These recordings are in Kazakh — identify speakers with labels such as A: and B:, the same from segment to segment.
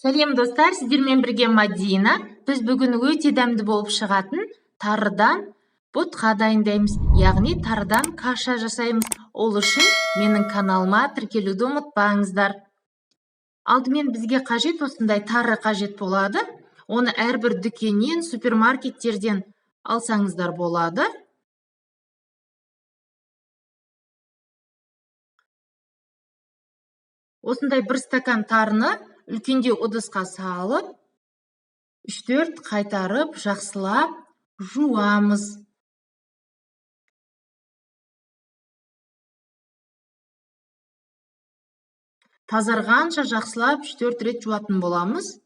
A: Сәлем достар, сіздермен бірге Мадина. Біз бүгін өте дәмді болып шығатын тарыдан ботқа дайындаймыз, яғни тарыдан каша жасаймыз. Ол үшін менің каналыма тіркелуді ұмытпаңыздар. Алдымен бізге қажет осындай тары қажет болады. Оны әрбір дүкеннен, супермаркеттерден алсаңыздар болады. Осындай бір стакан тарыны үлкендеу ыдысқа салып, 3-4 қайтарып, жақсылап жуамыз. Тазарғанша жақсылап 3-4 рет жуатын боламыз.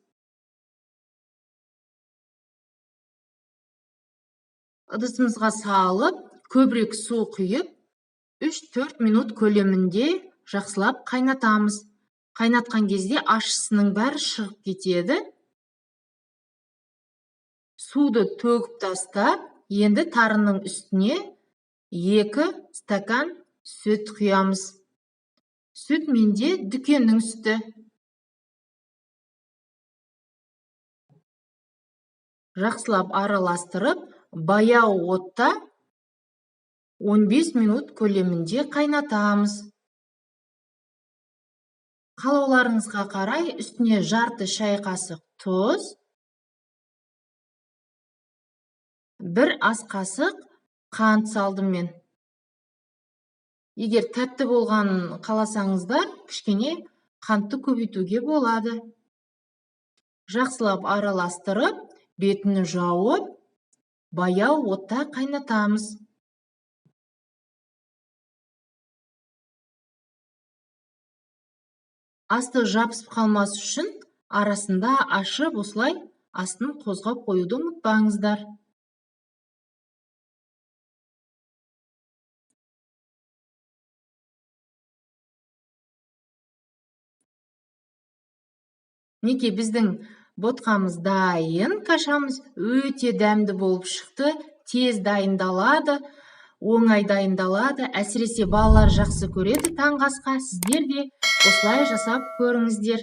A: Ыдысымызға салып, көбірек су құйып, 3-4 минут көлемінде жақсылап қайнатамыз. Қайнатқан кезде ащысының бәрі шығып кетеді. Суды төгіп тастап, енді тарының үстіне 2 стакан сүт құямыз. Сүт менде дүкеннің сүті. Жақсылап араластырып, баяу отта 15 минут көлемінде қайнатамыз. Қалауларыңызға қарай үстіне жарты шай қасық тұз, 1 ас қасық қант салдым мен. Егер тәтті болғанын қаласаңыздар, кішкене қантты көбейтуге болады. Жақсылап араластырып, бетін жауып, баяу отта қайнатамыз. Асты жабысып қалмас үшін арасында ашып, осылай астын қозғап қоюды ұмытпаңыздар. Неке біздің ботқамыз дайын, кашамыз өте дәмді болып шықты, тез дайындалады, оңай дайындалады. Әсіресе балалар жақсы көреді таңғы асқа. Сіздер де осылай жасап көріңіздер.